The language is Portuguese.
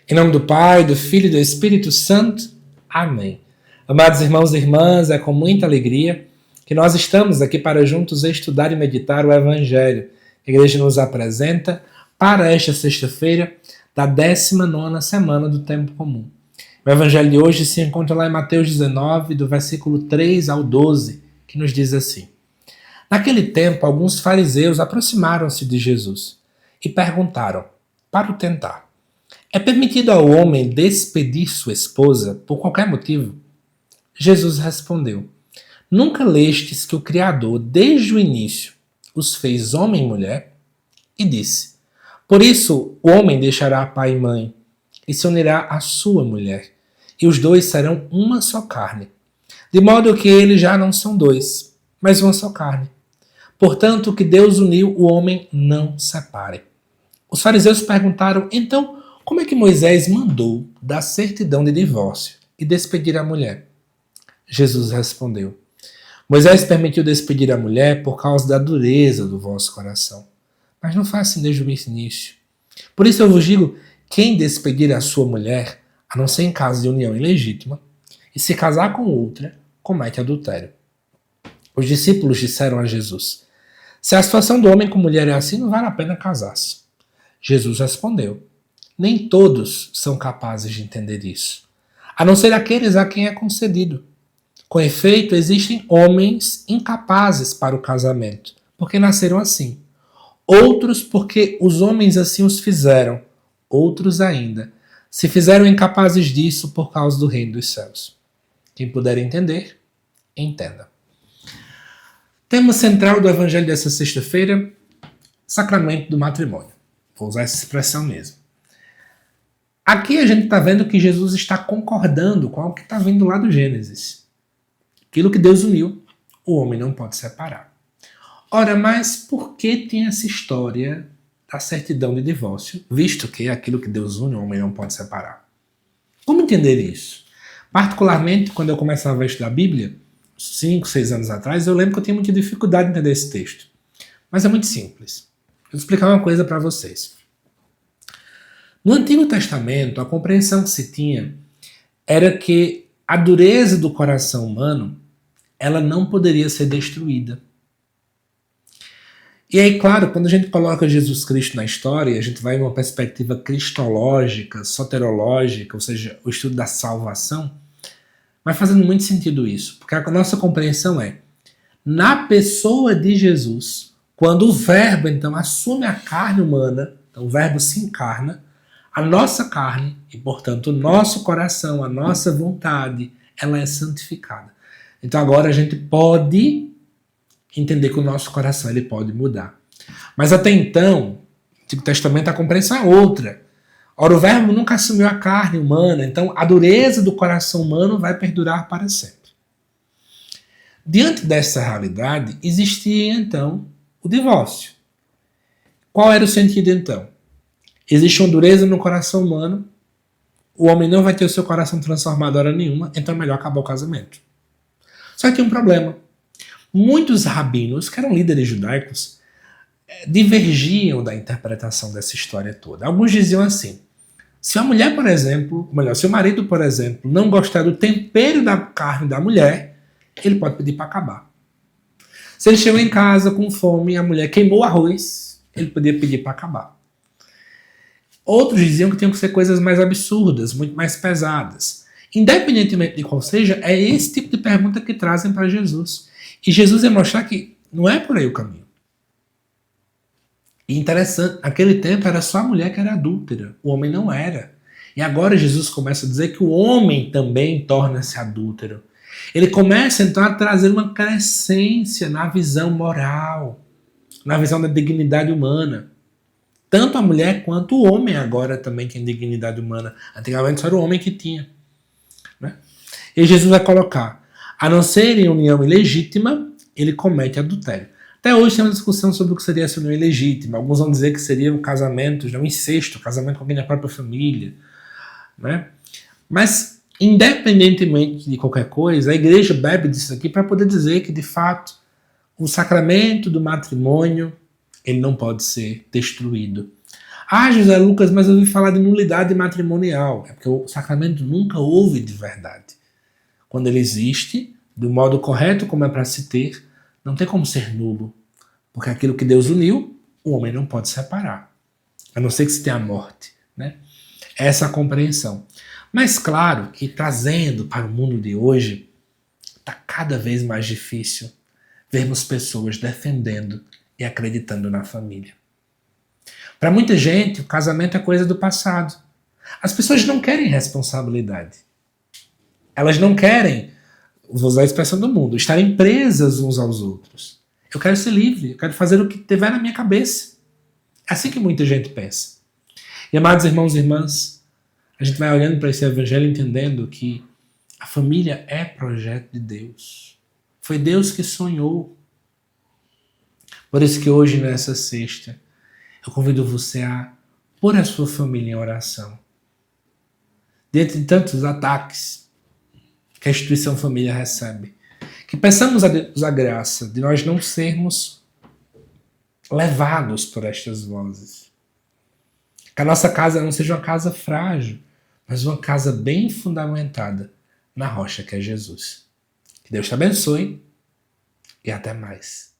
Em nome do Pai, do Filho e do Espírito Santo. Amém. Amados irmãos e irmãs, é com muita alegria que nós estamos aqui para juntos estudar e meditar o Evangelho que a Igreja nos apresenta para esta sexta-feira da 19ª semana do Tempo Comum. O Evangelho de hoje se encontra lá em Mateus 19, do versículo 3 ao 12, que nos diz assim: Naquele tempo, alguns fariseus aproximaram-se de Jesus e perguntaram, para o tentar: É permitido ao homem despedir sua esposa por qualquer motivo? Jesus respondeu: Nunca lestes que o Criador, desde o início, os fez homem e mulher? E disse: Por isso o homem deixará pai e mãe, e se unirá à sua mulher, e os dois serão uma só carne. De modo que eles já não são dois, mas uma só carne. Portanto, o que Deus uniu, o homem não separe. Os fariseus perguntaram, então, como é que Moisés mandou dar certidão de divórcio e despedir a mulher? Jesus respondeu: Moisés permitiu despedir a mulher por causa da dureza do vosso coração. Mas não foi assim desde o início. Por isso eu vos digo, quem despedir a sua mulher, a não ser em caso de união ilegítima, e se casar com outra, comete adultério. Os discípulos disseram a Jesus: Se a situação do homem com mulher é assim, não vale a pena casar-se. Jesus respondeu: Nem todos são capazes de entender isso, a não ser aqueles a quem é concedido. Com efeito, existem homens incapazes para o casamento, porque nasceram assim. Outros porque os homens assim os fizeram. Outros ainda se fizeram incapazes disso por causa do reino dos céus. Quem puder entender, entenda. Tema central do Evangelho dessa sexta-feira: sacramento do matrimônio. Vou usar essa expressão mesmo. Aqui a gente está vendo que Jesus está concordando com o que está vindo lá do Gênesis. Aquilo que Deus uniu, o homem não pode separar. Ora, mas por que tem essa história da certidão de divórcio, visto que aquilo que Deus une, o homem não pode separar? Como entender isso? Particularmente, quando eu começava a estudar a Bíblia, 5, 6 anos atrás, eu lembro que eu tinha muita dificuldade em entender esse texto. Mas é muito simples. Vou explicar uma coisa para vocês. No Antigo Testamento, a compreensão que se tinha era que a dureza do coração humano, ela não poderia ser destruída. E aí, claro, quando a gente coloca Jesus Cristo na história, a gente vai em uma perspectiva cristológica, soterológica, ou seja, o estudo da salvação, vai fazendo muito sentido isso, porque a nossa compreensão é, na pessoa de Jesus, quando o verbo, então, assume a carne humana, então o verbo se encarna, a nossa carne, e portanto o nosso coração, a nossa vontade, ela é santificada. Então agora a gente pode entender que o nosso coração ele pode mudar. Mas até então, no Antigo Testamento a compreensão é outra. Ora, o verbo nunca assumiu a carne humana, então a dureza do coração humano vai perdurar para sempre. Diante dessa realidade, existia então o divórcio. Qual era o sentido então? Existe uma dureza no coração humano, o homem não vai ter o seu coração transformado hora nenhuma, então é melhor acabar o casamento. Só que tem um problema. Muitos rabinos, que eram líderes judaicos, divergiam da interpretação dessa história toda. Alguns diziam assim: se a mulher, por exemplo, se o marido, por exemplo, não gostar do tempero da carne da mulher, ele pode pedir para acabar. Se ele chegou em casa com fome e a mulher queimou o arroz, ele podia pedir para acabar. Outros diziam que tinham que ser coisas mais absurdas, muito mais pesadas. Independentemente de qual seja, é esse tipo de pergunta que trazem para Jesus. E Jesus ia mostrar que não é por aí o caminho. E interessante, naquele tempo era só a mulher que era adúltera, o homem não era. E agora Jesus começa a dizer que o homem também torna-se adúltero. Ele começa então a trazer uma crescência na visão moral, na visão da dignidade humana. Tanto a mulher quanto o homem agora também tem dignidade humana. Antigamente só era o homem que tinha. Né? E Jesus vai colocar, a não ser em união ilegítima, ele comete adultério. Até hoje tem uma discussão sobre o que seria essa união ilegítima. Alguns vão dizer que seria um casamento, um incesto, casamento com alguém da própria família. Né? Mas, independentemente de qualquer coisa, a igreja bebe disso aqui para poder dizer que, de fato, o sacramento do matrimônio ele não pode ser destruído. Ah, José Lucas, mas eu ouvi falar de nulidade matrimonial. É porque o sacramento nunca houve de verdade. Quando ele existe, do modo correto como é para se ter, não tem como ser nulo. Porque aquilo que Deus uniu, o homem não pode separar. A não ser que se tenha a morte. Né? Essa é a compreensão. Mas claro que trazendo para o mundo de hoje, está cada vez mais difícil vermos pessoas defendendo e acreditando na família. Para muita gente, o casamento é coisa do passado. As pessoas não querem responsabilidade. Elas não querem, vou usar a expressão do mundo, estarem presas uns aos outros. Eu quero ser livre, eu quero fazer o que tiver na minha cabeça. É assim que muita gente pensa. E amados irmãos e irmãs, a gente vai olhando para esse evangelho entendendo que a família é projeto de Deus. Foi Deus que sonhou. Por isso que hoje, nessa sexta, eu convido você a pôr a sua família em oração. Dentre tantos ataques que a instituição família recebe, que peçamos a Deus a graça de nós não sermos levados por estas vozes. Que a nossa casa não seja uma casa frágil, mas uma casa bem fundamentada na rocha que é Jesus. Que Deus te abençoe e até mais.